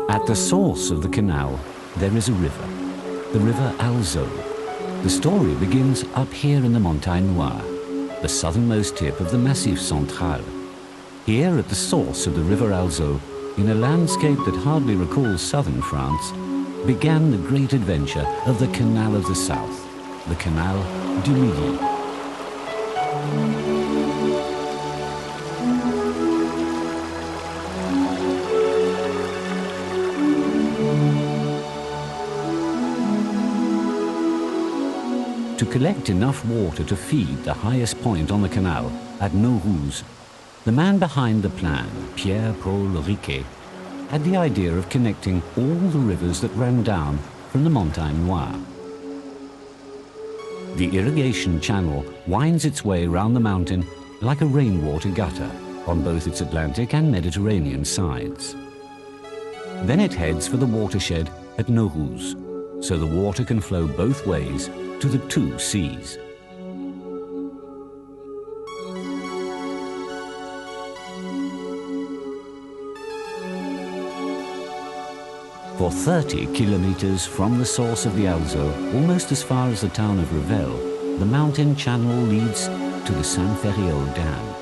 At the source of the canal, there is a river, the river Alzot. The story begins up here in the Montagne Noire, the southernmost tip of the Massif Central. Here at the source of the river Alzot, in a landscape that hardly recalls southern France, began the great adventure of the Canal of the South, the Canal du Midi. To collect enough water to feed the highest point on the canal, at Naurouze, the man behind the plan, Pierre-Paul Riquet, had the idea of connecting all the rivers that ran down from the Montagne Noire. The irrigation channel winds its way round the mountain like a rainwater gutter on both its Atlantic and Mediterranean sides. Then it heads for the watershed at Naurouze, so the water can flow both ways to the two seas. For 30 kilometers from the source of the Alzot, almost as far as the town of Revel, the mountain channel leads to the Saint-Ferréol Dam.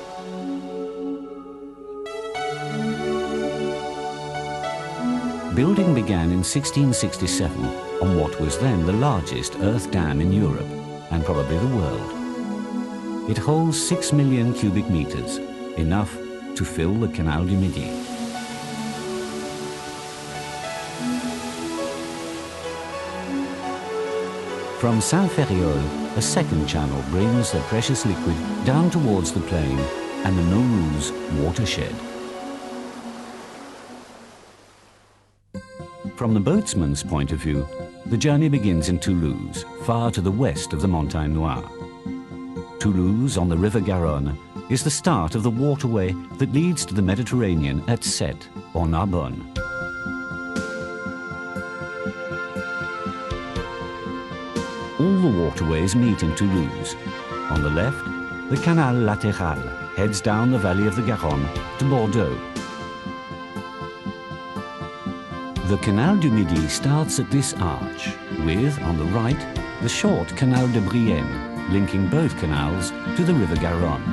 Building began in 1667 on what was then the largest earth dam in Europe, and probably the world. It holds 6 million cubic meters, enough to fill the Canal du Midi. From Saint-Ferréol, a second channel brings the precious liquid down towards the plain and the Naurouze watershed. From the boatsman's point of view, the journey begins in Toulouse, far to the west of the Montagne Noire. Toulouse, on the river Garonne, is the start of the waterway that leads to the Mediterranean at Sète, or Narbonne. All the waterways meet in Toulouse. On the left, the Canal Latéral heads down the valley of the Garonne to Bordeaux. The Canal du Midi starts at this arch, with, on the right, the short Canal de Brienne, linking both canals to the river Garonne.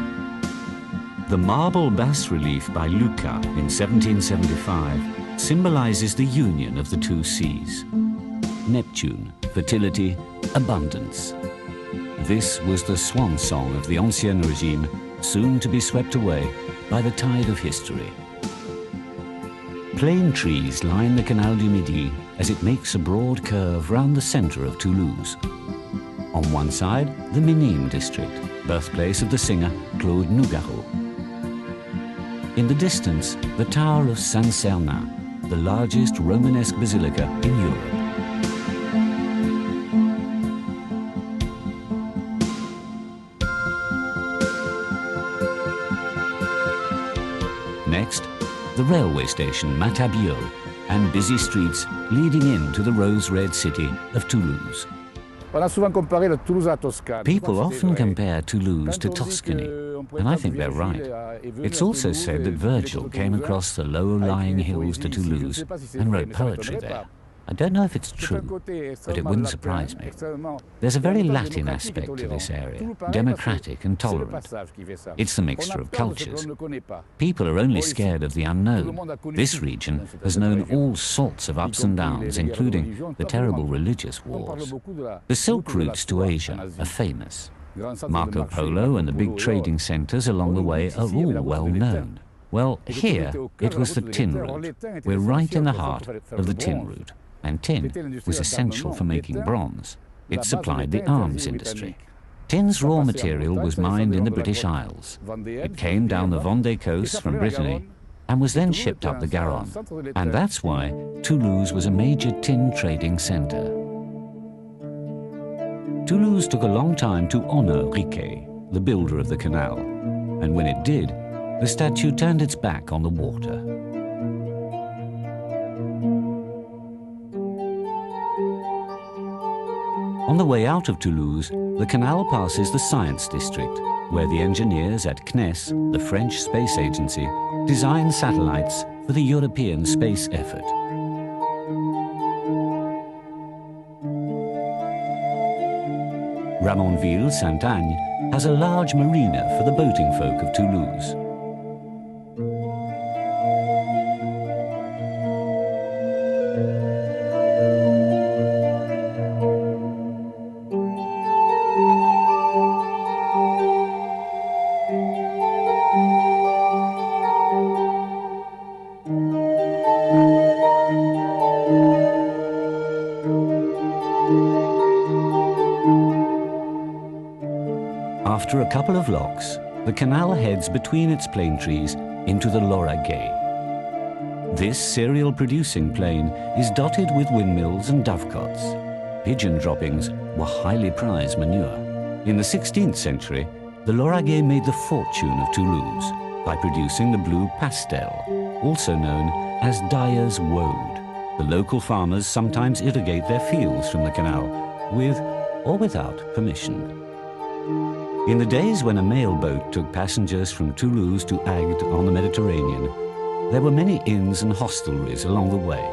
The marble bas-relief by Lucas in 1775 symbolizes the union of the two seas. Neptune, fertility, abundance. This was the swan song of the Ancien Regime, soon to be swept away by the tide of history. Plane trees line the Canal du Midi as it makes a broad curve round the center of Toulouse. On one side, the Minimes district, birthplace of the singer Claude Nougaro. In the distance, the Tower of Saint-Sernin, the largest Romanesque basilica in Europe. Next, the railway station Matabiau and busy streets leading into the rose-red city of Toulouse. People often compare Toulouse to Tuscany, and I think they're right. It's also said that Virgil came across the low-lying hills to Toulouse and wrote poetry there. I don't know if it's true, but it wouldn't surprise me. There's a very Latin aspect to this area, democratic and tolerant. It's the mixture of cultures. People are only scared of the unknown. This region has known all sorts of ups and downs, including the terrible religious wars. The Silk routes to Asia are famous. Marco Polo and the big trading centers along the way are all well known. Well, here it was the tin route. We're right in the heart of the tin route. And tin was essential for making bronze. It supplied the arms industry. Tin's raw material was mined in the British Isles. It came down the Vendée coast from Brittany and was then shipped up the Garonne. And that's why Toulouse was a major tin trading center. Toulouse took a long time to honor Riquet, the builder of the canal. And when it did, the statue turned its back on the water. On the way out of Toulouse, the canal passes the science district, where the engineers at CNES, the French space agency, design satellites for the European space effort. Ramonville-Saint-Agne has a large marina for the boating folk of Toulouse. After a couple of locks, the canal heads between its plane trees into the Lauragais. This cereal-producing plain is dotted with windmills and dovecots. Pigeon droppings were highly prized manure. In the 16th century, the Lauragais made the fortune of Toulouse by producing the blue pastel, also known as dyer's woad. The local farmers sometimes irrigate their fields from the canal, with or without permission. In the days when a mail boat took passengers from Toulouse to Agde on the Mediterranean, there were many inns and hostelries along the way.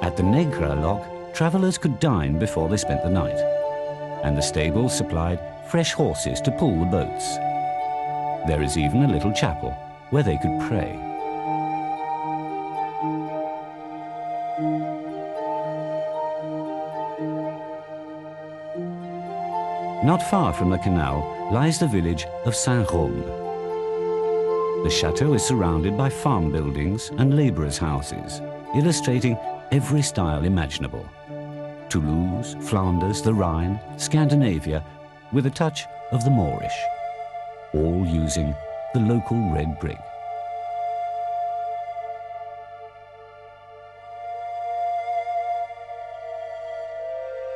At the Negra lock, travellers could dine before they spent the night, and the stables supplied fresh horses to pull the boats. There is even a little chapel where they could pray. Not far from the canal lies the village of Saint-Rome. The chateau is surrounded by farm buildings and labourers' houses, illustrating every style imaginable. Toulouse, Flanders, the Rhine, Scandinavia, with a touch of the Moorish, all using the local red brick.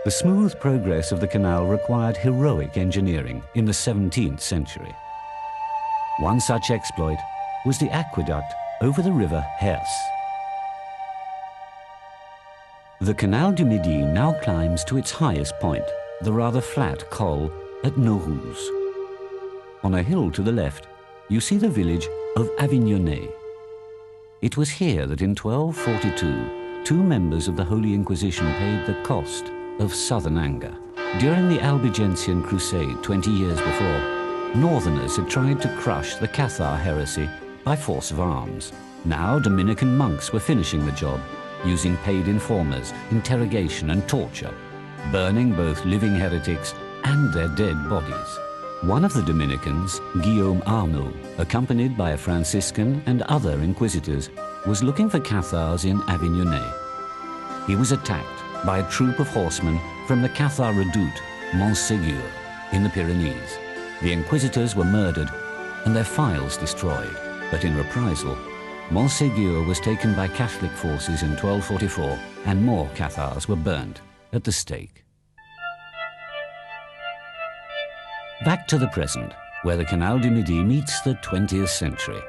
The smooth progress of the canal required heroic engineering in the 17th century. One such exploit was the aqueduct over the river Hers. The Canal du Midi now climbs to its highest point, the rather flat col at Naurouze. On a hill to the left, you see the village of Avignonnet. It was here that in 1242, two members of the Holy Inquisition paid the cost of southern anger. During the Albigensian Crusade 20 years before, Northerners had tried to crush the Cathar heresy by force of arms. Now Dominican monks were finishing the job, using paid informers, interrogation and torture, burning both living heretics and their dead bodies. One of the Dominicans, Guillaume Arnaud, accompanied by a Franciscan and other inquisitors, was looking for Cathars in Avignonnet. He was attacked by a troop of horsemen from the Cathar redoute, Montségur, in the Pyrenees. The inquisitors were murdered and their files destroyed, but in reprisal, Montségur was taken by Catholic forces in 1244 and more Cathars were burnt at the stake. Back to the present, where the Canal du Midi meets the 20th century.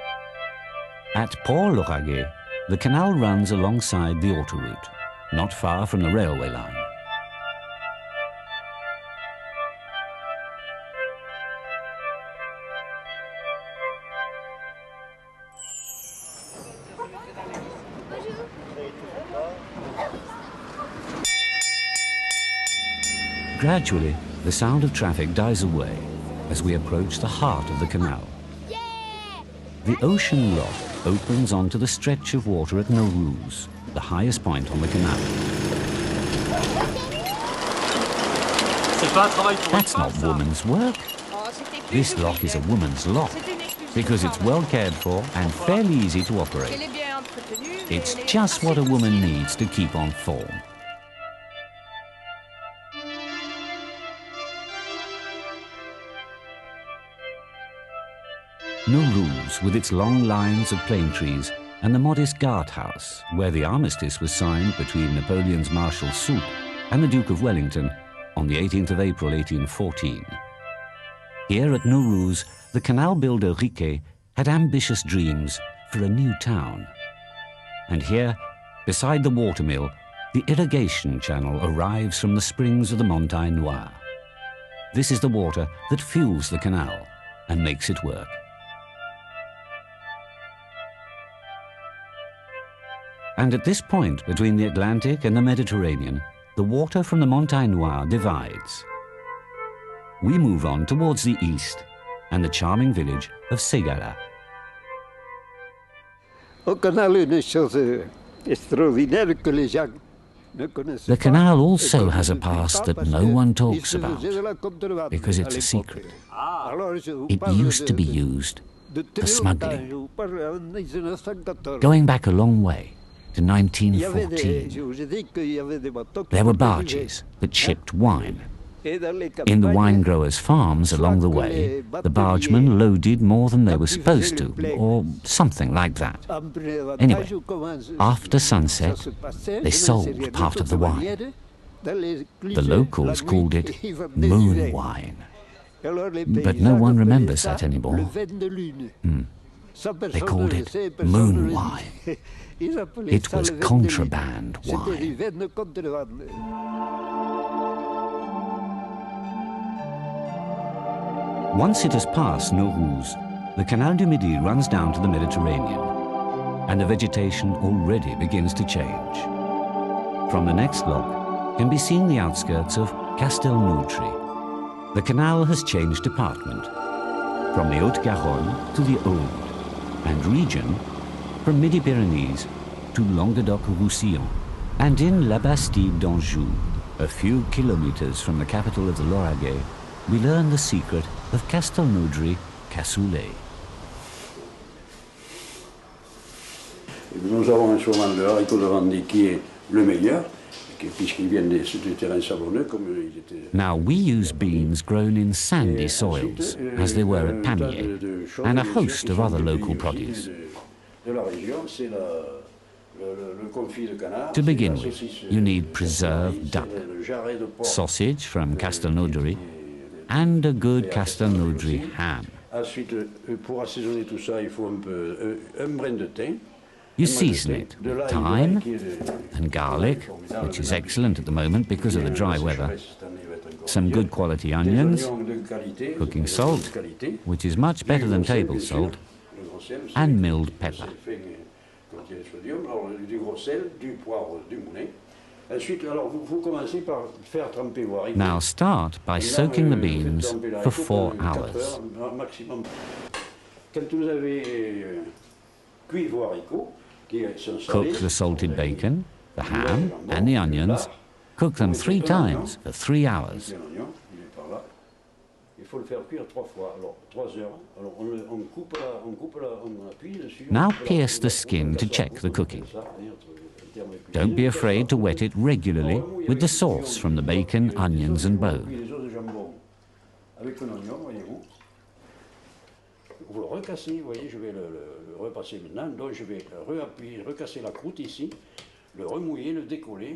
At Port-Lauragais, the canal runs alongside the autoroute, not far from the railway line. Gradually, the sound of traffic dies away as we approach the heart of the canal. The ocean lock opens onto the stretch of water at Naurouze, the highest point on the canal. That's not woman's work. This lock is a woman's lock because it's well cared for and fairly easy to operate. It's just what a woman needs to keep on form. Naurouze, with its long lines of plane trees, and the modest guardhouse, where the armistice was signed between Napoleon's Marshal Soult and the Duke of Wellington on the 18th of April 1814. Here at Naurouze, the canal builder Riquet had ambitious dreams for a new town. And here, beside the watermill, the irrigation channel arrives from the springs of the Montagne Noire. This is the water that fuels the canal and makes it work. And at this point between the Atlantic and the Mediterranean, the water from the Montagne Noire divides. We move on towards the east and the charming village of Ségala. The canal also has a past that no one talks about because it's a secret. It used to be used for smuggling. Going back a long way to 1914, there were barges that shipped wine. In the wine growers' farms along the way, the bargemen loaded more than they were supposed to, or something like that. Anyway, after sunset, they sold part of the wine. The locals called it moon wine. But no one remembers that anymore. They called it moon wine. It was contraband wine. Once it has passed Naurouz, the Canal du Midi runs down to the Mediterranean, and the vegetation already begins to change. From the next lock can be seen the outskirts of Castelnaudry. The canal has changed department, from the Haute-Garonne to the Aude, and region from Midi-Pyrénées to Languedoc-Roussillon. And in La Bastide d'Anjou, a few kilometers from the capital of the Lauragais, we learn the secret of Castelnaudry cassoulet. Nous avons en ce moment le haricot de Vendée qui est le meilleur, puisqu'il vient des terrains sablonneux comme il était. Now we use beans grown in sandy soils, as they were at Pamiers, and a host of other local produce. To begin with, you need preserved duck, sausage from Castelnaudry, and a good Castelnaudry ham. You season it with thyme and garlic, which is excellent at the moment because of the dry weather, some good quality onions, cooking salt, which is much better than table salt, and milled pepper. Now start by soaking the beans for 4 hours. Cook the salted bacon, the ham and the onions. Cook them 3 times for 3 hours. Now pierce the skin to check the cooking. Don't be afraid to wet it regularly with the sauce from the bacon, onions and bone.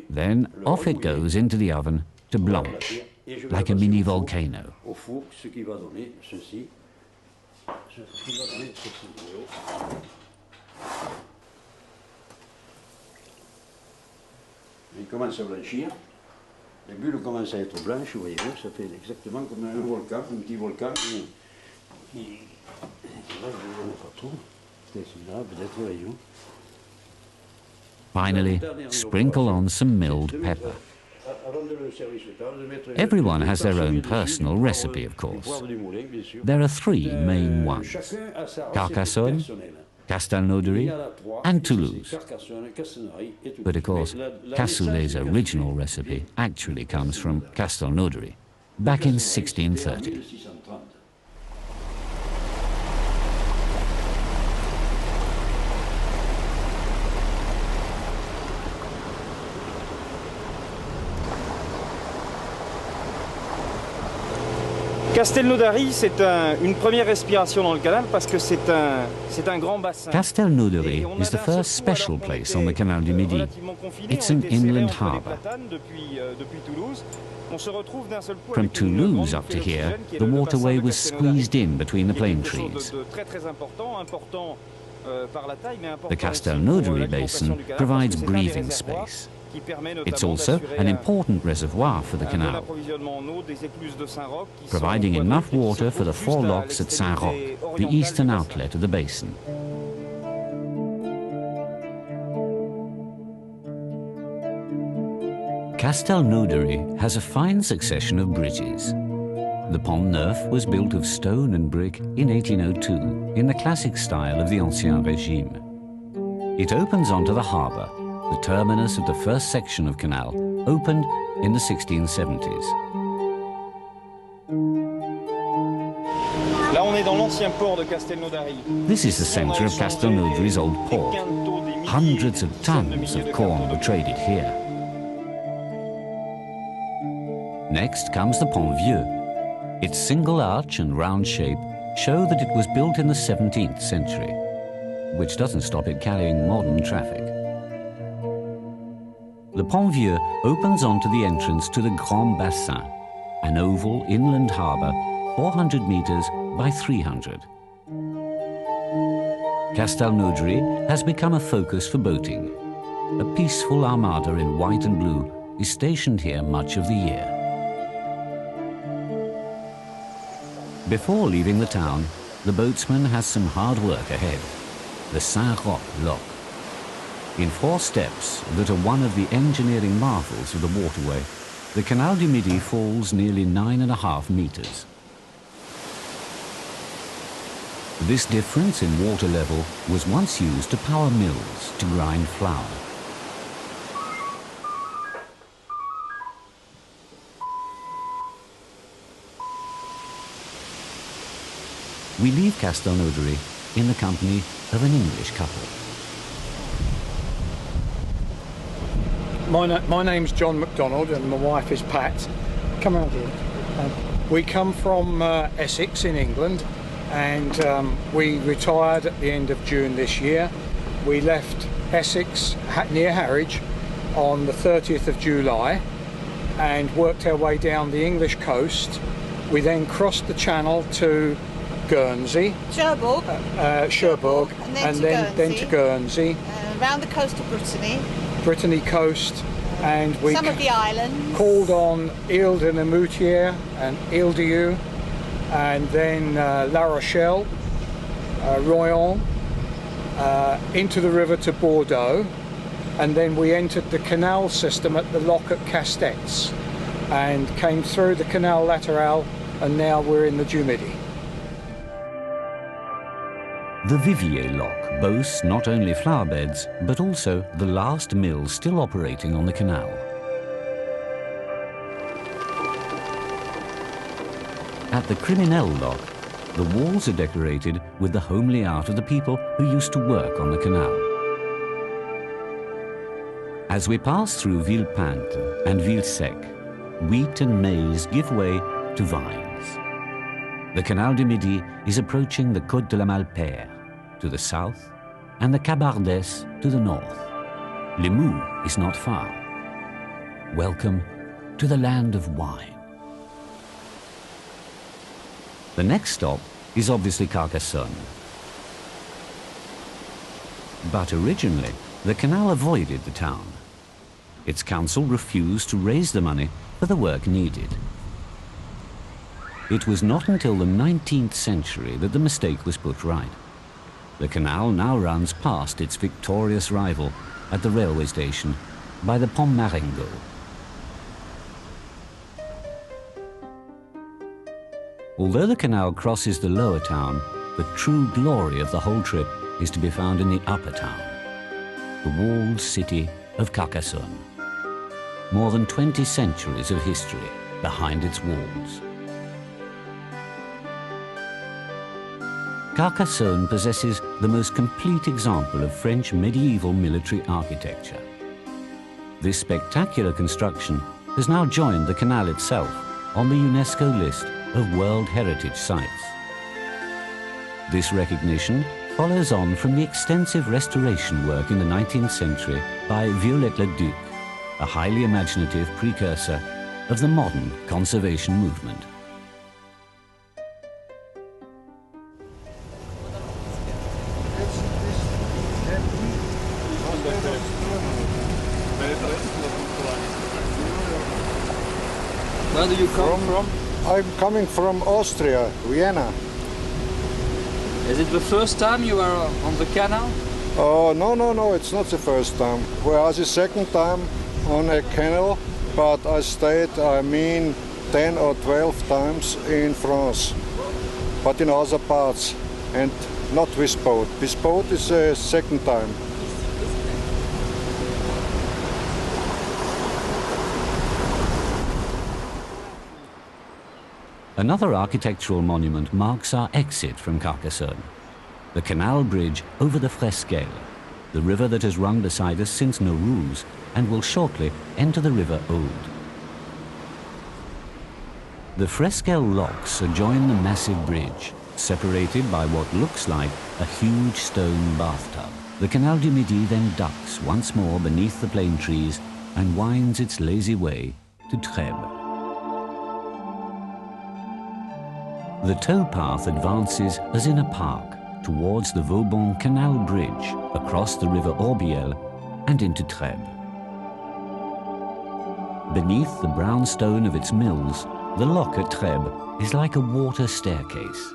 Then off it goes into the oven to blanch, like a mini volcano. Il commence à blanchir, les bulles commencent à être blanches, vous voyez, ça fait exactement comme un volcan, un petit volcan. Là, je ne sais pas trop, c'était celui-là, peut-être, voyons. Finally, sprinkle on some milled pepper. Everyone has their own personal recipe, of course. There are 3 main ones: Carcassonne, Castelnaudry and Toulouse. But of course, cassoulet's original recipe actually comes from Castelnaudry, back in 1630. Castelnaudary, c'est une première respiration dans le canal parce que c'est un grand bassin. Castelnaudary is the first special place on the Canal du Midi. It's an inland harbour. From Toulouse up to here, the waterway was squeezed in between the plane trees. The Castelnaudary basin provides breathing space. It's also an important reservoir for the canal, providing enough water for the 4 locks at Saint-Roch, the eastern outlet of the basin. Castelnaudary has a fine succession of bridges. The Pont Neuf was built of stone and brick in 1802 in the classic style of the Ancien Régime. It opens onto the harbour, the terminus of the first section of canal, opened in the 1670s. This is the centre of Castelnaudary's old port. Hundreds of tons of corn were traded here. Next comes the Pont Vieux. Its single arch and round shape show that it was built in the 17th century, which doesn't stop it carrying modern traffic. The Pont Vieux opens onto the entrance to the Grand Bassin, an oval inland harbour 400 metres by 300. Castelnaudary has become a focus for boating. A peaceful armada in white and blue is stationed here much of the year. Before leaving the town, the boatsman has some hard work ahead. The Saint-Roch lock. In 4 steps that are one of the engineering marvels of the waterway, the Canal du Midi falls nearly 9.5 metres. This difference in water level was once used to power mills to grind flour. We leave Castelnaudary in the company of an English couple. My name's John MacDonald and my wife is Pat. Come around here. We come from Essex in England, and we retired at the end of June this year. We left Essex near Harwich on the 30th of July and worked our way down the English coast. We then crossed the channel to Guernsey, Cherbourg, and then to Guernsey, around the coast of Brittany coast, and we some of the islands. Called on Ile de Nemoutier and Ile d'Yeu, and then La Rochelle, Royan, into the river to Bordeaux, and then we entered the canal system at the lock at Castets and came through the Canal Lateral, and now we're in the du Midi. The Vivier lock boasts not only flower beds, but also the last mill still operating on the canal. At the Criminel lock, the walls are decorated with the homely art of the people who used to work on the canal. As we pass through Villepinte and Villesec, wheat and maize give way to vines. The Canal du Midi is approaching the Côte de la Malpère to the south and the Cabardès to the north. Limoux is not far. Welcome to the land of wine. The next stop is obviously Carcassonne. But originally, the canal avoided the town. Its council refused to raise the money for the work needed. It was not until the 19th century that the mistake was put right. The canal now runs past its victorious rival at the railway station by the Pont Marengo. Although the canal crosses the lower town, the true glory of the whole trip is to be found in the upper town, the walled city of Carcassonne. More than 20 centuries of history behind its walls. Carcassonne possesses the most complete example of French medieval military architecture. This spectacular construction has now joined the canal itself on the UNESCO list of World Heritage Sites. This recognition follows on from the extensive restoration work in the 19th century by Viollet-le-Duc, a highly imaginative precursor of the modern conservation movement. Where do you come from? I'm coming from Austria, Vienna. Is it the first time you are on the canal? Oh, no, it's not the first time. Well, the second time on a canal, but I stayed, 10 or 12 times in France, but in other parts, and not with boat. With boat is the second time. Another architectural monument marks our exit from Carcassonne. The canal bridge over the Fresquel, the river that has run beside us since Nauruze and will shortly enter the river Aude. The Fresquel locks adjoin the massive bridge, separated by what looks like a huge stone bathtub. The Canal du Midi then ducks once more beneath the plane trees and winds its lazy way to Trèbes. The towpath advances as in a park towards the Vauban Canal Bridge across the river Orbiel and into Trèbes. Beneath the brown stone of its mills, the lock at Trèbes is like a water staircase.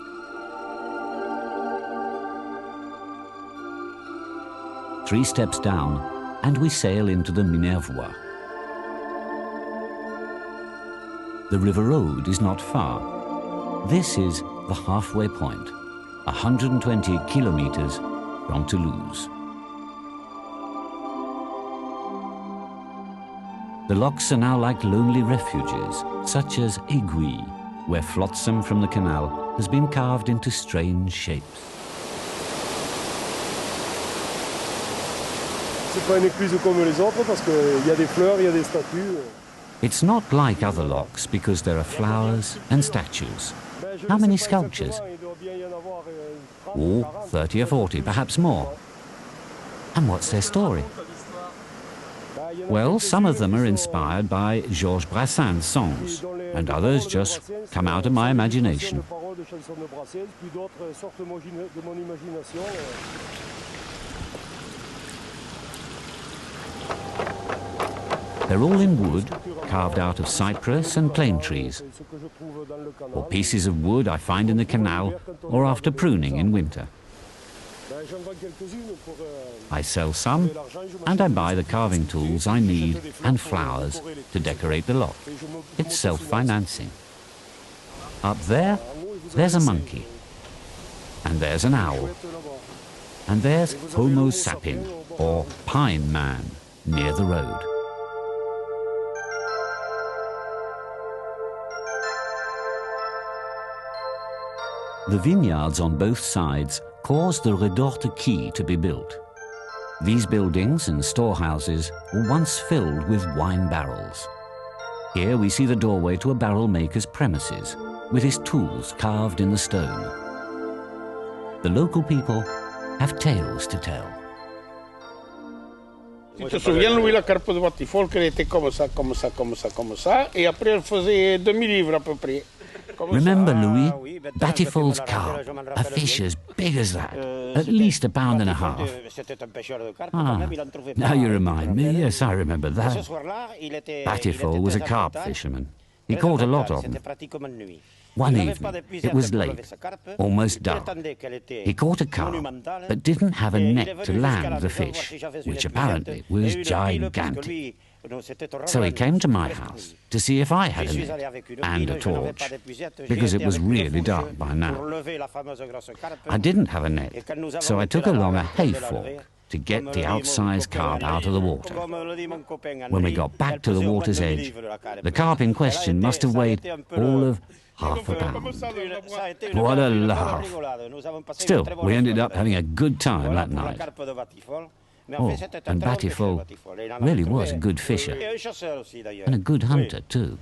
Three steps down and we sail into the Minervois. The river Aude is not far. This is the halfway point, 120 kilometers from Toulouse. The locks are now like lonely refuges, such as Aiguille, where flotsam from the canal has been carved into strange shapes. C'est pas une écluse comme les autres parce qu'il y a des fleurs, il y a des statues. It's not like other locks because there are flowers and statues. How many sculptures? Oh, 30 or 40, perhaps more. And what's their story? Well, some of them are inspired by Georges Brassens' songs, and others just come out of my imagination. They're all in wood, carved out of cypress and plane trees, or pieces of wood I find in the canal or after pruning in winter. I sell some, and I buy the carving tools I need and flowers to decorate the lock. It's self-financing. Up there's a monkey, and there's an owl, and there's Homo sapien, or Pine Man, near the road. The vineyards on both sides caused the Redorte quay to be built. These buildings and storehouses were once filled with wine barrels. Here we see the doorway to a barrel maker's premises, with his tools carved in the stone. The local people have tales to tell. Tu te souviens, Louis, la carpe de Batifol, qu'elle était comme ça, et après elle faisait demi-livre à peu près. Remember, Louis, Batifol's carp, a fish as big as that, at least a pound and a half. Ah, now you remind me, yes, I remember that. Batifol was a carp fisherman. He caught a lot of them. One evening, it was late, almost dark. He caught a carp, but didn't have a net to land the fish, which apparently was gigantic. So he came to my house to see if I had a net and a torch, because it was really dark by now. I didn't have a net, so I took along a hay fork to get the outsized carp out of the water. When we got back to the water's edge, the carp in question must have weighed all of half a pound. What a laugh. Still, we ended up having a good time that night. Oh, and Batifol really was a good fisher, and a good hunter too.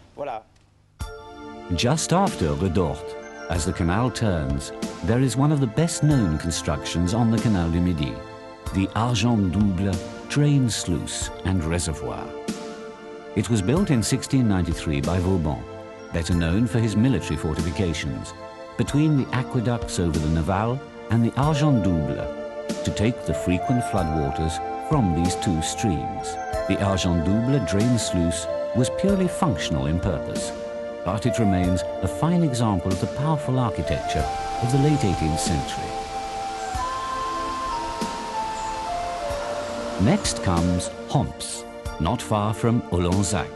Just after Redorte, as the canal turns, there is one of the best-known constructions on the Canal du Midi, the Argent Double train sluice and reservoir. It was built in 1693 by Vauban, better known for his military fortifications, between the aqueducts over the Naval and the Argent Double, to take the frequent floodwaters from these two streams. The Argent Double drain sluice was purely functional in purpose, but it remains a fine example of the powerful architecture of the late 18th century. Next comes Homps, not far from Olonzac,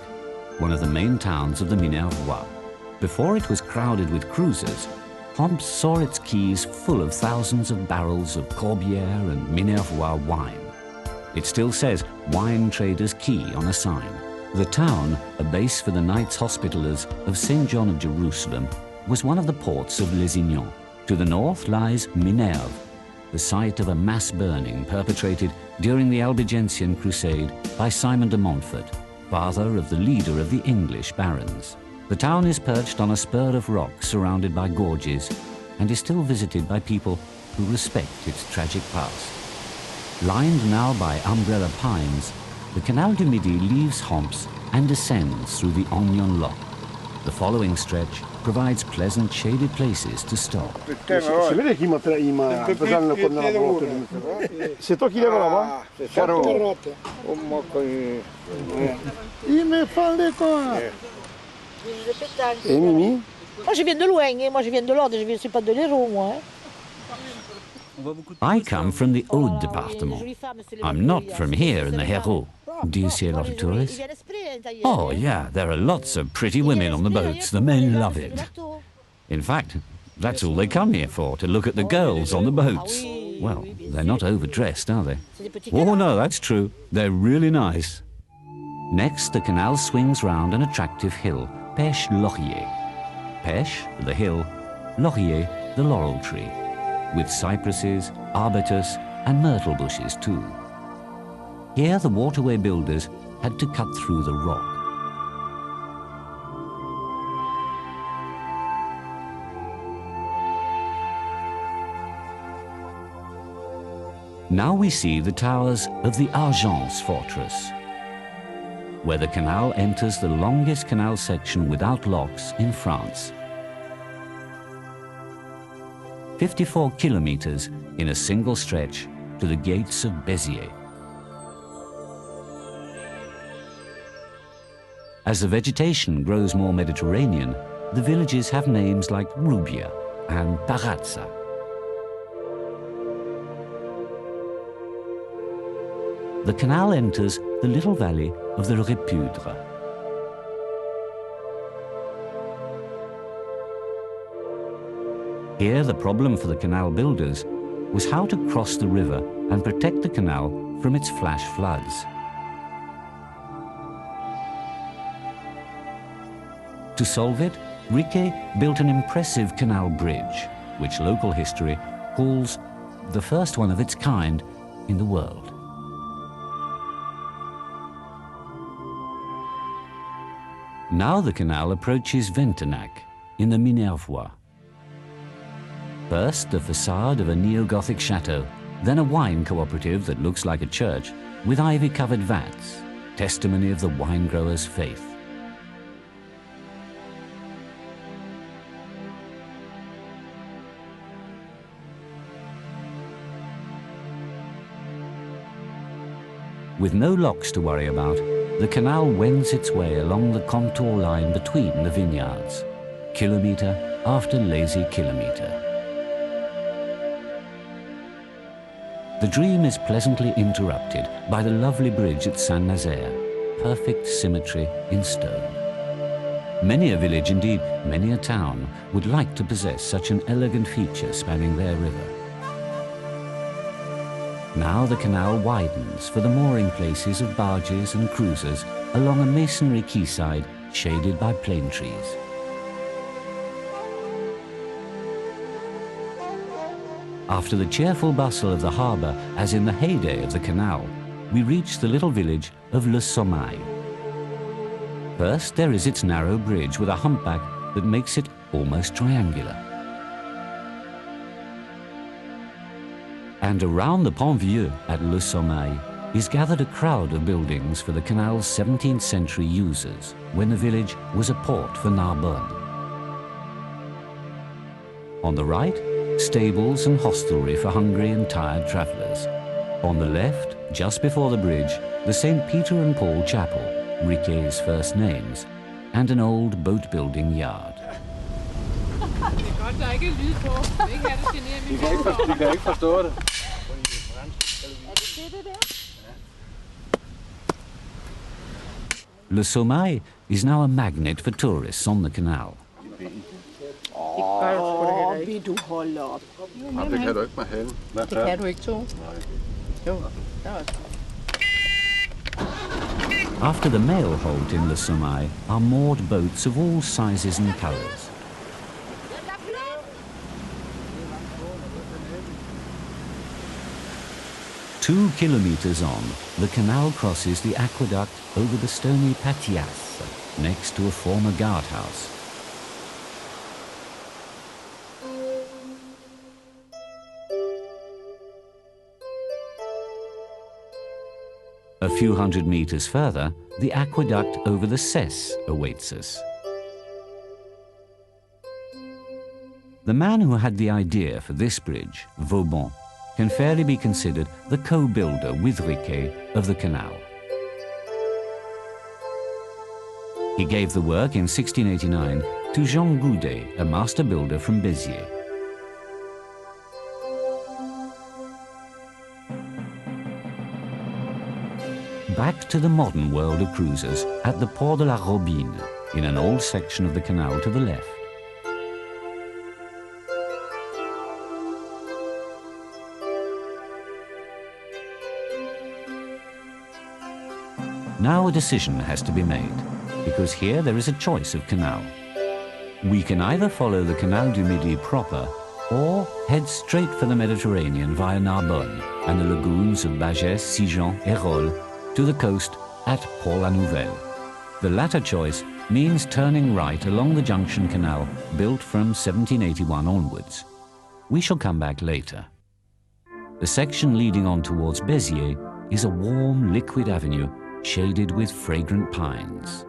one of the main towns of the Minervois. Before it was crowded with cruisers, Homps saw its quays full of thousands of barrels of Corbière and Minervois wine. It still says Wine Traders' Quay on a sign. The town, a base for the Knights Hospitallers of St. John of Jerusalem, was one of the ports of Lézignan. To the north lies Minerve, the site of a mass burning perpetrated during the Albigensian Crusade by Simon de Montfort, father of the leader of the English barons. The town is perched on a spur of rock surrounded by gorges and is still visited by people who respect its tragic past. Lined now by umbrella pines, the Canal du Midi leaves Homps and descends through the Ognon Loch. The following stretch provides pleasant shaded places to stop. C'est toi qui lèves là-bas? Il me fallait quoi? Et Mimi? Moi je viens de loin, hein. Moi je viens de l'Ordre, je ne suis pas de l'Hérault, moi. Hein. I come from the Aude department. I'm not from here in the Hérault. Do you see a lot of tourists? Oh yeah, there are lots of pretty women on the boats. The men love it. In fact, that's all they come here for, to look at the girls on the boats. Well, they're not overdressed, are they? Oh no, that's true. They're really nice. Next, the canal swings round an attractive hill, Pêche-Laurier. Pêche, the hill, Laurier, the laurel tree, with cypresses, arbutus and myrtle bushes too. Here the waterway builders had to cut through the rock. Now we see the towers of the Argence fortress, where the canal enters the longest canal section without locks in France. 54 kilometers in a single stretch to the gates of Béziers. As the vegetation grows more Mediterranean, the villages have names like Rubia and Parazza. The canal enters the little valley of the Répudre. Here, the problem for the canal builders was how to cross the river and protect the canal from its flash floods. To solve it, Riquet built an impressive canal bridge, which local history calls the first one of its kind in the world. Now the canal approaches Ventenac in the Minervois. First, the facade of a neo-Gothic chateau, then a wine cooperative that looks like a church with ivy-covered vats, testimony of the wine grower's faith. With no locks to worry about, the canal wends its way along the contour line between the vineyards, kilometre after lazy kilometre. The dream is pleasantly interrupted by the lovely bridge at Saint-Nazaire, perfect symmetry in stone. Many a village, indeed many a town, would like to possess such an elegant feature spanning their river. Now the canal widens for the mooring places of barges and cruisers along a masonry quayside shaded by plane trees. After the cheerful bustle of the harbour, as in the heyday of the canal, we reach the little village of Le Sommeil. First, there is its narrow bridge with a humpback that makes it almost triangular. And around the Pont Vieux at Le Sommeil is gathered a crowd of buildings for the canal's 17th century users, when the village was a port for Narbonne. On the right, stables and hostelry for hungry and tired travellers. On the left, just before the bridge, the St. Peter and Paul Chapel, Riquet's first names, and an old boat-building yard. Le Sommeil is now a magnet for tourists on the canal. After the mail halt in Le Sommeil are moored boats of all sizes and colours. Two kilometres on, the canal crosses the aqueduct over the stony Patias, next to a former guardhouse. A few hundred metres further, the aqueduct over the Cesse awaits us. The man who had the idea for this bridge, Vauban, can fairly be considered the co-builder with Riquet of the canal. He gave the work in 1689 to Jean Goudet, a master builder from Béziers. Back to the modern world of cruisers at the Port de la Robine, in an old section of the canal to the left. Now a decision has to be made, because here there is a choice of canal. We can either follow the Canal du Midi proper, or head straight for the Mediterranean via Narbonne and the lagoons of Bagès, Sigean, Hérol, to the coast at Port-la-Nouvelle. The latter choice means turning right along the Junction Canal, built from 1781 onwards. We shall come back later. The section leading on towards Béziers is a warm, liquid avenue shaded with fragrant pines.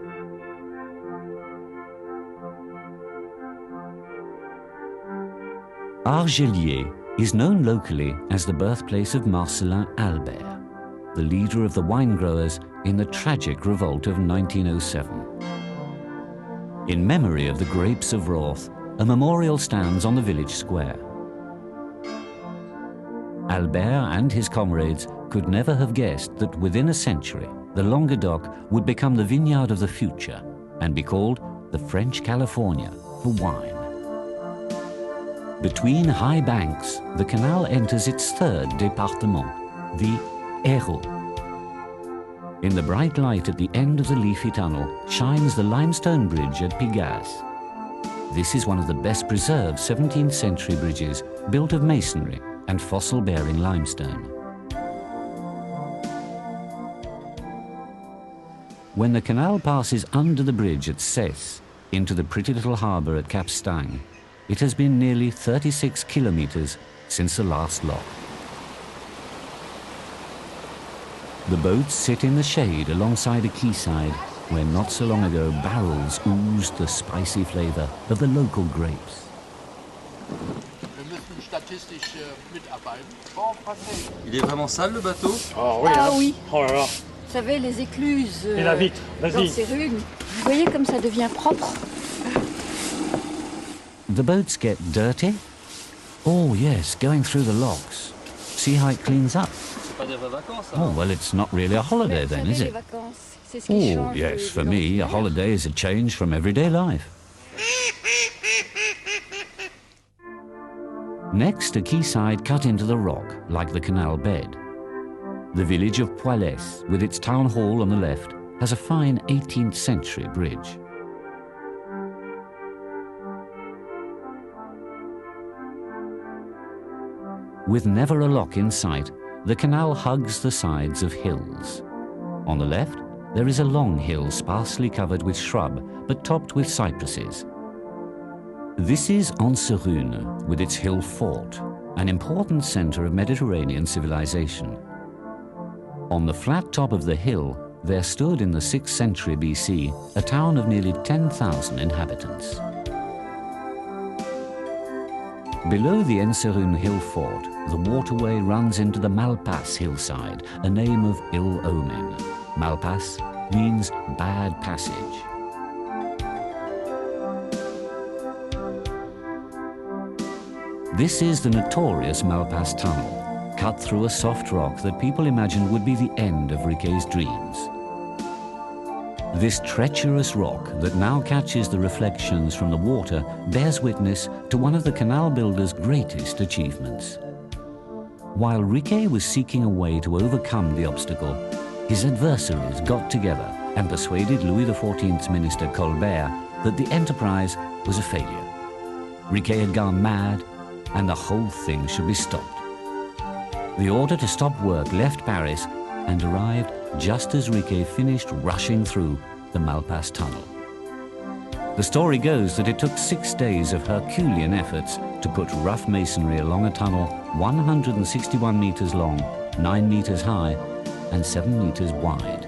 Argelier is known locally as the birthplace of Marcellin Albert, the leader of the wine growers in the tragic revolt of 1907. In memory of the grapes of wrath, a memorial stands on the village square. Albert and his comrades could never have guessed that within a century, the Languedoc would become the vineyard of the future and be called the French California for wine. Between high banks, the canal enters its third département, the Hérault. In the bright light at the end of the leafy tunnel shines the limestone bridge at Pigasse. This is one of the best preserved 17th century bridges built of masonry and fossil-bearing limestone. When the canal passes under the bridge at Cesse into the pretty little harbour at Cap Stang, it has been nearly 36 kilometres since the last lock. The boats sit in the shade alongside a quayside where not so long ago barrels oozed the spicy flavour of the local grapes. Il est vraiment sale le bateau? Oh, oui, Ah oui. Oh là là. Vous savez, les écluses Et la vitre, dans vas-y. ces rues, vous voyez comme ça devient propre. The boats get dirty? Oh yes, going through the locks. See how it cleans up? C'est pas des vraies vacances, Oh, well, it's not really a holiday Mais vous then, savez, is les it? vacances, c'est ce qui Oh, change yes, de for me, a l'ordinaire. holiday is a change from everyday life. Next, a quayside cut into the rock, like the canal bed. The village of Poilès, with its town hall on the left, has a fine 18th century bridge. With never a lock in sight, the canal hugs the sides of hills. On the left, there is a long hill sparsely covered with shrub, but topped with cypresses. This is Anserune, with its hill fort, an important centre of Mediterranean civilization. On the flat top of the hill, there stood in the 6th century BC a town of nearly 10,000 inhabitants. Below the Enserune hill fort, the waterway runs into the Malpas hillside, a name of ill omen. Malpas means bad passage. This is the notorious Malpas tunnel, cut through a soft rock that people imagined would be the end of Riquet's dreams. This treacherous rock that now catches the reflections from the water bears witness to one of the canal builder's greatest achievements. While Riquet was seeking a way to overcome the obstacle, his adversaries got together and persuaded Louis XIV's minister Colbert that the enterprise was a failure. Riquet had gone mad and the whole thing should be stopped. The order to stop work left Paris and arrived just as Riquet finished rushing through the Malpas tunnel. The story goes that it took 6 days of Herculean efforts to put rough masonry along a tunnel 161 meters long, 9 meters high, and 7 meters wide.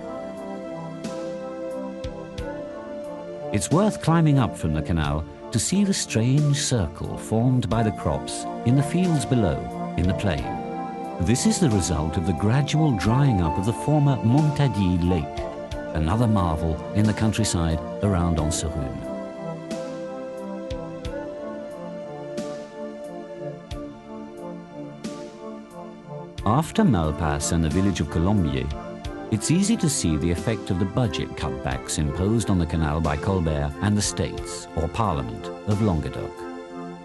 It's worth climbing up from the canal to see the strange circle formed by the crops in the fields below, in the plain. This is the result of the gradual drying up of the former Montady lake, another marvel in the countryside around Enserune. After Malpas and the village of Colombier, it's easy to see the effect of the budget cutbacks imposed on the canal by Colbert and the States, or Parliament, of Languedoc.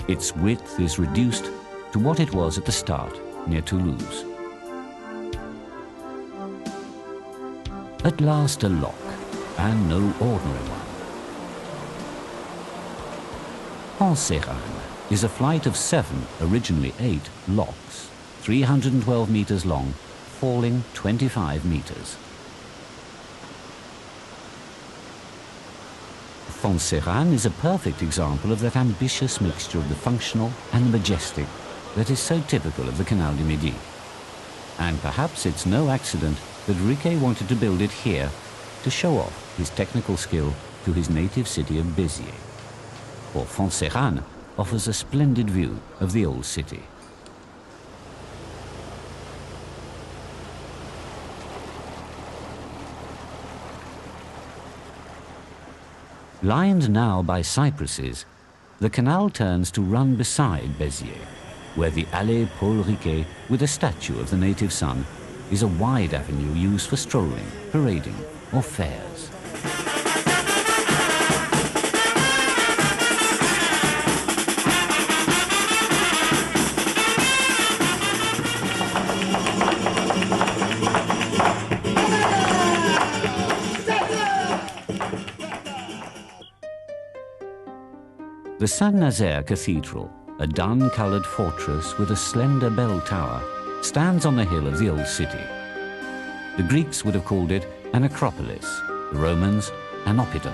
Its width is reduced to what it was at the start, near Toulouse. At last a lock, and no ordinary one. Pont-Serrane is a flight of 7, originally 8, locks, 312 meters long, falling 25 meters. Pont-Serrane is a perfect example of that ambitious mixture of the functional and the majestic that is so typical of the Canal du Midi. And perhaps it's no accident that Riquet wanted to build it here to show off his technical skill to his native city of Béziers. For Pont-Serrane offers a splendid view of the old city. Lined now by cypresses, the canal turns to run beside Béziers, where the Allée Paul Riquet, with a statue of the native son, is a wide avenue used for strolling, parading, or fairs. The Saint-Nazaire Cathedral, a dun-coloured fortress with a slender bell tower, stands on the hill of the old city. The Greeks would have called it an acropolis, the Romans an oppidum.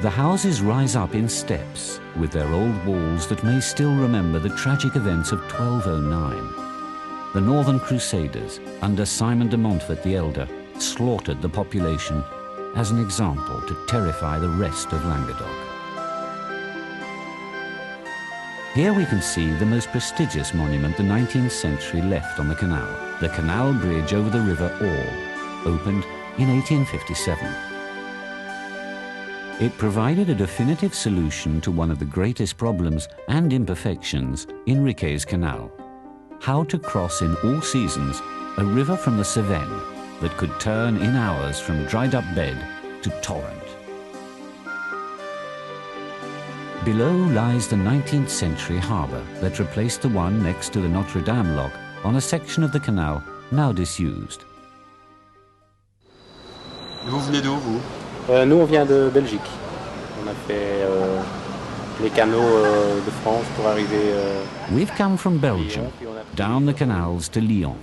The houses rise up in steps with their old walls that may still remember the tragic events of 1209. The Northern Crusaders, under Simon de Montfort the Elder, slaughtered the population as an example to terrify the rest of Languedoc. Here we can see the most prestigious monument the 19th century left on the canal, the canal bridge over the river Orle, opened in 1857. It provided a definitive solution to one of the greatest problems and imperfections in Riquet's canal: how to cross in all seasons a river from the Cevennes that could turn in hours from dried-up bed to torrent. Below lies the 19th century harbour that replaced the one next to the Notre Dame lock on a section of the canal now disused. Vous venez d'où, vous? Nous, on vient de Belgique. On a fait les canaux de France pour arriver. We've come from Belgium, down the canals to Lyon.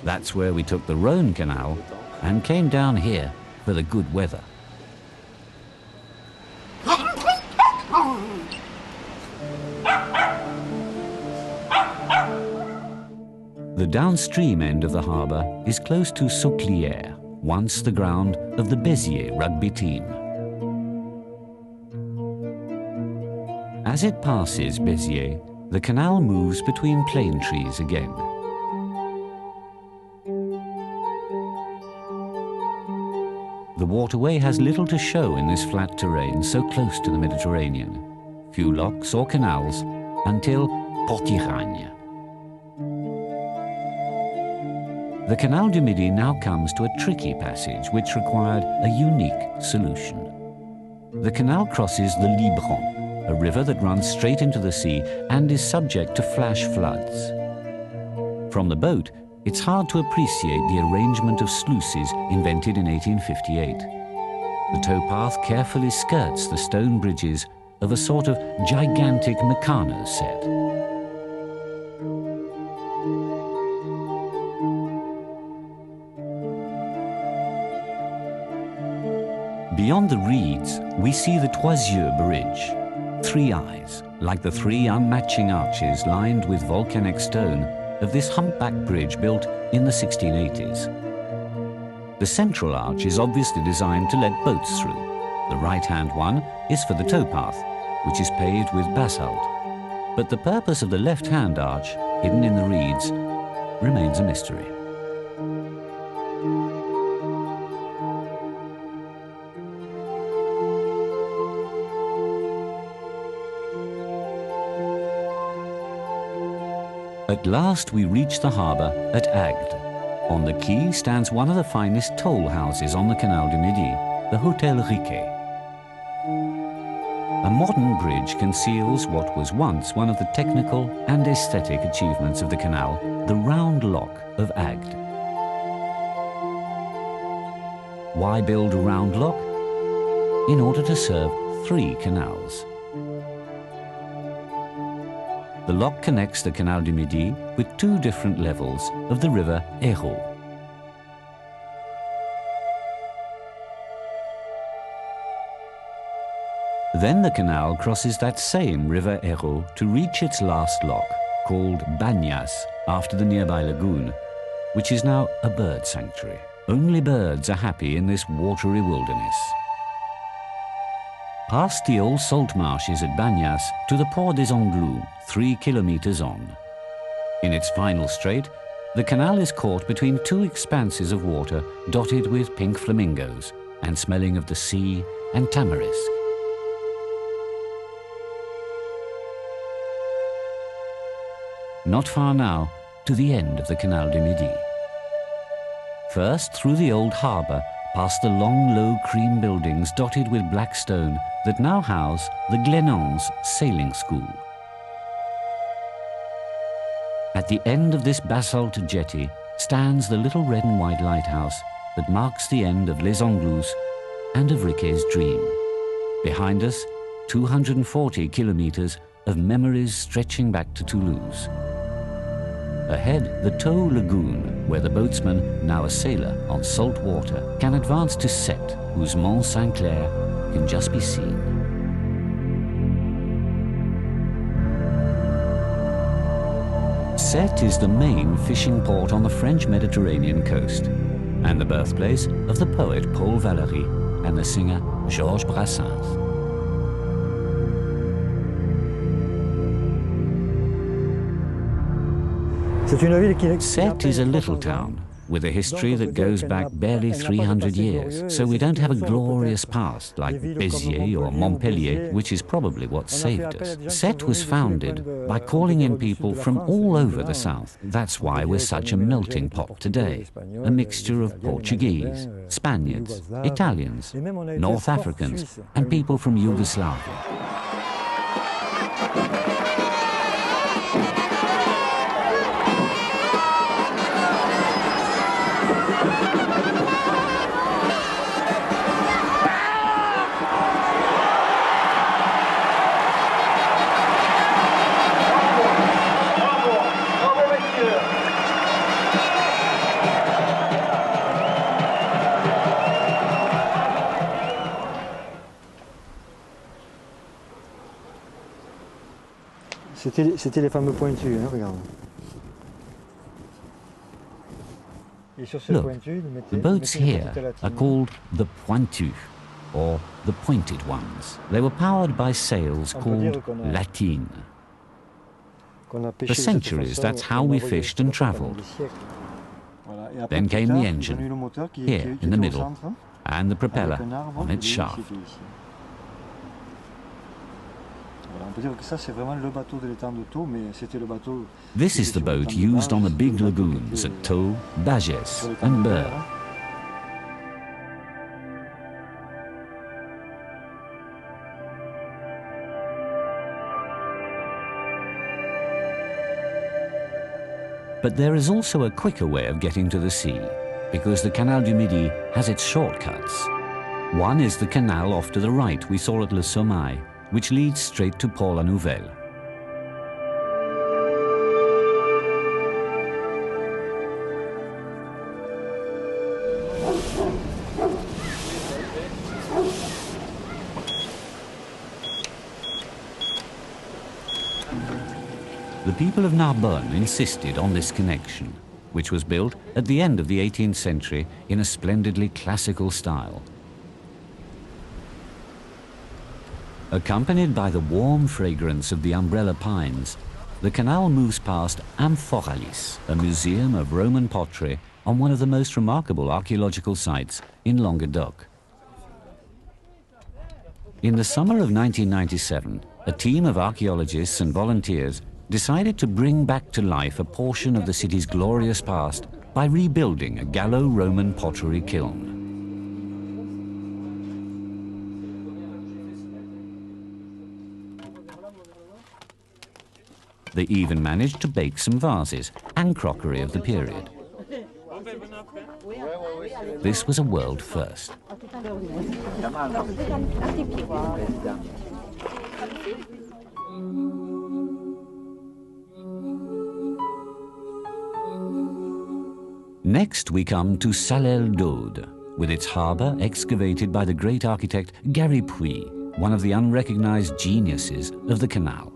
That's where we took the Rhône Canal and came down here for the good weather. The downstream end of the harbour is close to Sauclière, once the ground of the Béziers rugby team. As it passes Béziers, the canal moves between plane trees again. The waterway has little to show in this flat terrain so close to the Mediterranean. Few locks or canals until Portiragne. The Canal du Midi now comes to a tricky passage which required a unique solution. The canal crosses the Libran, a river that runs straight into the sea and is subject to flash floods. From the boat, it's hard to appreciate the arrangement of sluices invented in 1858. The towpath carefully skirts the stone bridges of a sort of gigantic Meccano set. Beyond the reeds, we see the Trois-Yeux Bridge, 3 eyes, like the 3 unmatching arches lined with volcanic stone of this humpback bridge built in the 1680s. The central arch is obviously designed to let boats through. The right-hand one is for the towpath, which is paved with basalt. But the purpose of the left-hand arch, hidden in the reeds, remains a mystery. At last we reach the harbour at Agde. On the quay stands one of the finest toll houses on the Canal du Midi, the Hôtel Riquet. A modern bridge conceals what was once one of the technical and aesthetic achievements of the canal, the round lock of Agde. Why build a round lock? In order to serve 3 canals. The lock connects the Canal du Midi with 2 different levels of the river Hérault. Then the canal crosses that same river Hérault to reach its last lock, called Bagnas, after the nearby lagoon, which is now a bird sanctuary. Only birds are happy in this watery wilderness. Past the old salt marshes at Bagnas to the Port des Anglouts, 3 kilometers on. In its final strait, the canal is caught between 2 expanses of water dotted with pink flamingos and smelling of the sea and tamarisk. Not far now to the end of the Canal du Midi. First through the old harbour, past the long, low cream buildings dotted with black stone that now house the Glenans Sailing School. At the end of this basalt jetty stands the little red and white lighthouse that marks the end of Les Anglouts and of Riquet's dream. Behind us, 240 kilometers of memories stretching back to Toulouse. Ahead, the Tow Lagoon, where the boatsman, now a sailor on salt water, can advance to Sète, whose Mont Saint-Clair can just be seen. Sète is the main fishing port on the French Mediterranean coast, and the birthplace of the poet Paul Valéry and the singer Georges Brassens. Sète is a little town with a history that goes back barely 300 years, so we don't have a glorious past like Béziers or Montpellier, which is probably what saved us. Sète was founded by calling in people from all over the south. That's why we're such a melting pot today, a mixture of Portuguese, Spaniards, Italians, North Africans, and people from Yugoslavia. C'était les fameux pointus, hein, regarde. Look, the boats here are called the pointus. or the pointed ones. They were powered by sails called latines. For centuries, that's how we fished and travelled. Then came the engine, here in the middle, and the propeller on its shaft. This is the boat used on the big lagoons at Thau, Bagès and Beur. But there is also a quicker way of getting to the sea, because the Canal du Midi has its shortcuts. One is the canal off to the right we saw at Le Sommeil, which leads straight to Port-la-Nouvelle. The people of Narbonne insisted on this connection, which was built at the end of the 18th century in a splendidly classical style. Accompanied by the warm fragrance of the umbrella pines, the canal moves past Amphoralis, a museum of Roman pottery on one of the most remarkable archaeological sites in Languedoc. In the summer of 1997, a team of archaeologists and volunteers decided to bring back to life a portion of the city's glorious past by rebuilding a Gallo-Roman pottery kiln. They even managed to bake some vases and crockery of the period. This was a world first. Next we come to Salelles-d'Aude, with its harbour excavated by the great architect Garipuy, one of the unrecognized geniuses of the canal.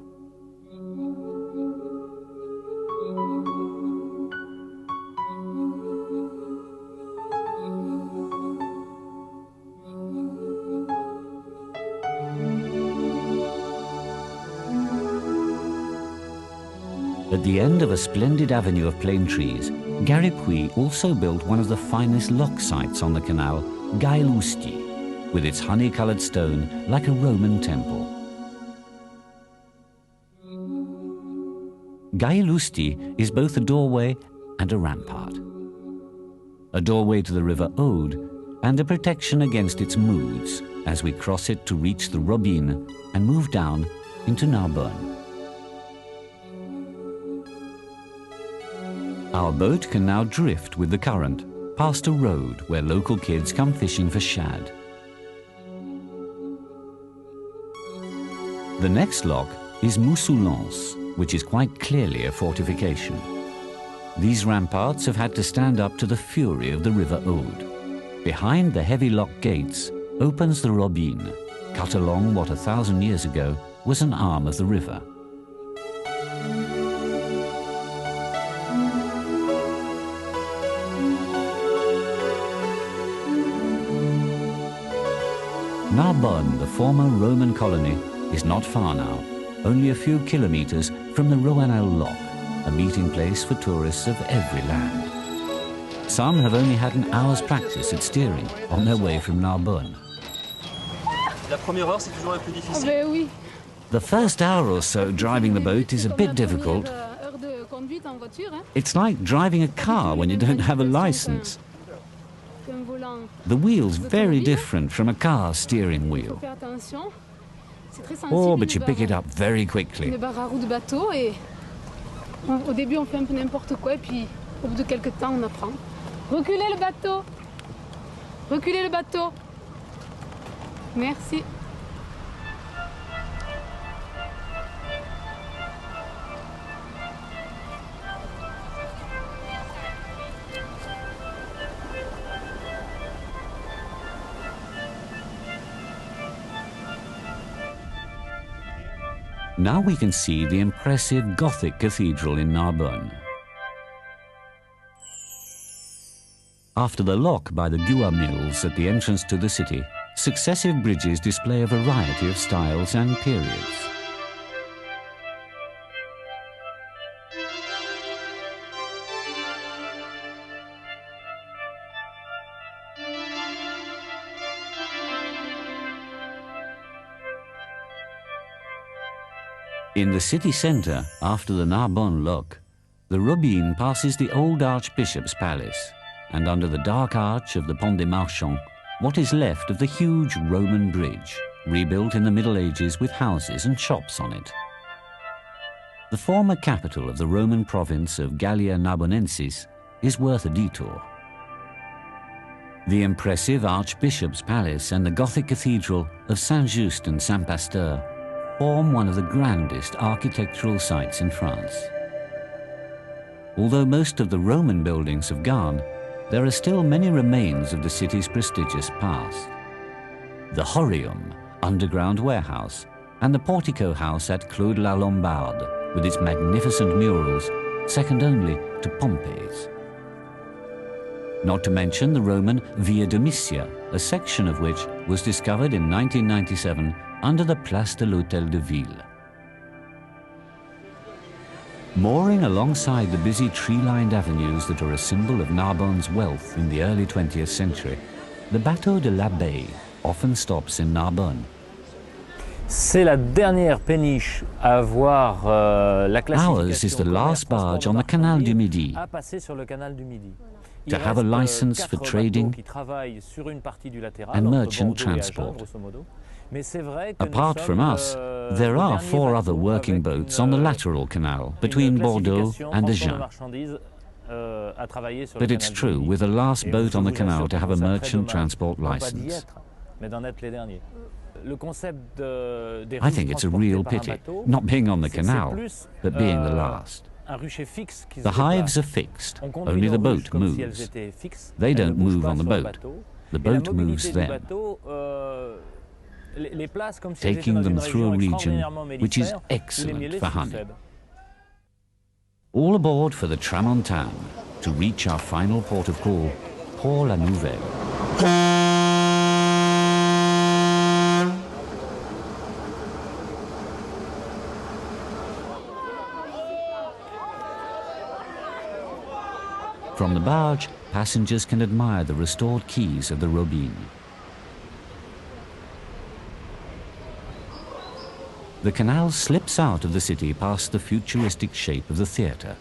At the end of a splendid avenue of plane trees, Garipuy also built one of the finest lock sites on the canal, Gailusti, with its honey-coloured stone like a Roman temple. Gailusti is both a doorway and a rampart. A doorway to the river Aude and a protection against its moods as we cross it to reach the Robine and move down into Narbonne. Our boat can now drift with the current past a road where local kids come fishing for shad. The next lock is Moussoulance, which is quite clearly a fortification. These ramparts have had to stand up to the fury of the river Aude. Behind the heavy lock gates opens the Robine, cut along what 1,000 years ago was an arm of the river. Narbonne, the former Roman colony, is not far now, only a few kilometers from the Roanel Lock, a meeting place for tourists of every land. Some have only had an hour's practice at steering on their way from Narbonne. La première heure, c'est toujours un peu difficile. Oui. The first hour or so driving the boat is a bit difficult. It's like driving a car when you don't have a license. The wheel's very different from a car steering wheel. Oh, but you pick it up very quickly. Au début, on fait un peu n'importe quoi, et puis au bout de quelques temps, on apprend. Reculez le bateau. Reculez le bateau. Merci. Now we can see the impressive Gothic cathedral in Narbonne. After the lock by the Gua mills at the entrance to the city, Successive bridges display a variety of styles and periods. In the city centre, after the Narbonne lock, the Robine passes the old Archbishop's Palace, and under the dark arch of the Pont des Marchands, what is left of the huge Roman bridge, rebuilt in the Middle Ages with houses and shops on it. The former capital of the Roman province of Gallia Narbonensis is worth a detour. The impressive Archbishop's Palace and the Gothic Cathedral of Saint-Just and Saint-Pasteur form one of the grandest architectural sites in France. Although most of the Roman buildings have gone, there are still many remains of the city's prestigious past. The Horium, underground warehouse, and the Portico house at Claude la Lombarde, with its magnificent murals, second only to Pompeii's. Not to mention the Roman Via Domitia, a section of which was discovered in 1997 under the Place de l'Hôtel de Ville. Mooring alongside the busy tree-lined avenues that are a symbol of Narbonne's wealth in the early 20th century, the Bateau de l'Abbaye often stops in Narbonne. C'est la dernière péniche à avoir la classification. Ours is the last barge on the Canal du Midi. À passer sur le canal du Midi. To have a license for trading and merchant transport. Apart from us, there are 4 other working boats on the lateral canal between Bordeaux and Agen. But it's true, we're the last boat on the canal to have a merchant transport license. I think it's a real pity, not being on the canal, but being the last. The hives are fixed, only the boat moves. They don't move on the boat moves them, taking them through a region which is excellent for honey. All aboard for the Tramontane to reach our final port of call, Port-la-Nouvelle. From the barge, passengers can admire the restored quays of the Robine. The canal slips out of the city past the futuristic shape of the theatre.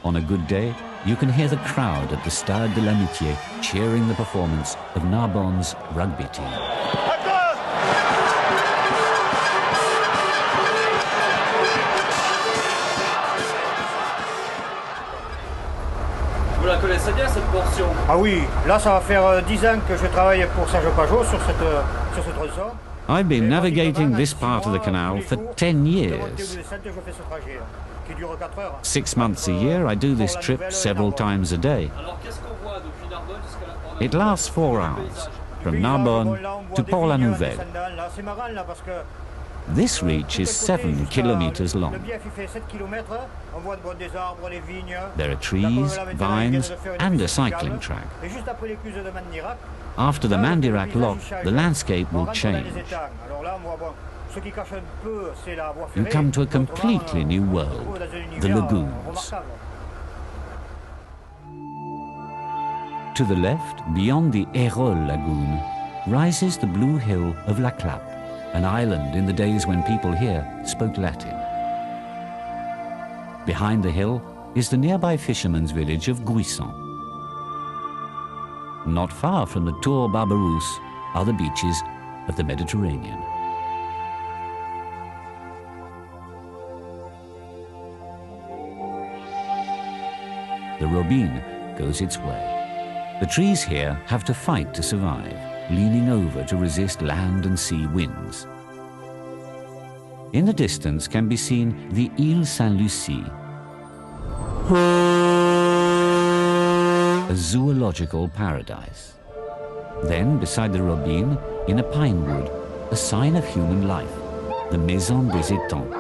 On a good day, you can hear the crowd at the Stade de l'Amitié cheering the performance of Narbonne's rugby team. Vous la connaissez bien cette portion? Ah oui, là ça va faire 10 ans que je travaille pour Serge Pajot sur ce tronçon. I've been navigating this part of the canal for 10 years. 6 months a year, I do this trip several times a day. It lasts 4 hours, from Narbonne to Port-la-Nouvelle. This reach is 7 kilometers long. There are trees, vines, and a cycling track. After the Mandirac lock, the landscape will change. You come to a completely new world, the lagoons. To the left, beyond the Hérol lagoon, rises the blue hill of La Clappe, an island in the days when people here spoke Latin. Behind the hill is the nearby fishermen's village of Guisson. Not far from the Tour Barberousse are the beaches of the Mediterranean. The Robine goes its way. The trees here have to fight to survive, leaning over to resist land and sea winds. In the distance can be seen the Île Saint-Lucie, a zoological paradise. Then, beside the Robine, in a pine wood, a sign of human life, the Maison des Étangs.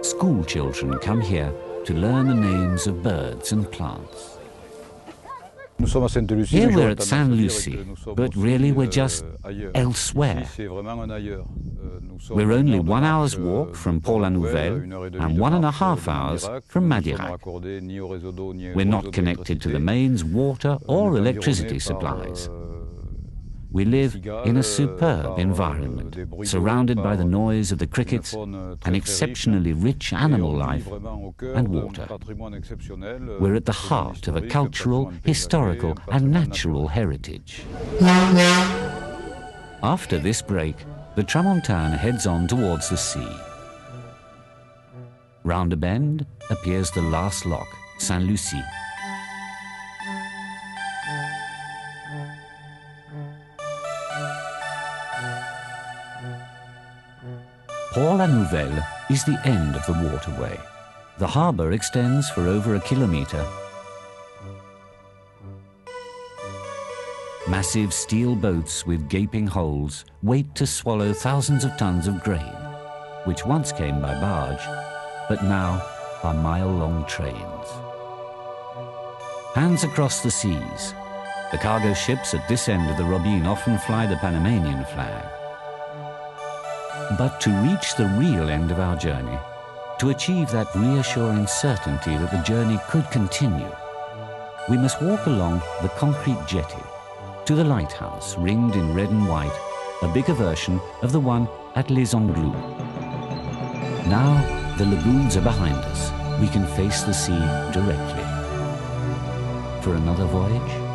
School children come here to learn the names of birds and plants. Here we're at Saint Lucie, but really we're just elsewhere. We're only 1 hour's walk from Port-la-Nouvelle and 1.5 hours from Madirac. We're not connected to the mains, water or electricity supplies. We live in a superb environment, surrounded by the noise of the crickets, an exceptionally rich animal life and water. We're at the heart of a cultural, historical and natural heritage. After this break, the Tramontane heads on towards the sea. Round a bend appears the last lock, Saint Lucie. Port-la-Nouvelle is the end of the waterway. The harbour extends for over a kilometre. Massive steel boats with gaping holes wait to swallow thousands of tons of grain, which once came by barge, but now are mile-long trains. Hands across the seas. The cargo ships at this end of the Robine often fly the Panamanian flag. But to reach the real end of our journey, to achieve that reassuring certainty that the journey could continue, we must walk along the concrete jetty to the lighthouse ringed in red and white, a bigger version of the one at Les Angloux. Now the lagoons are behind us. We can face the sea directly. For another voyage?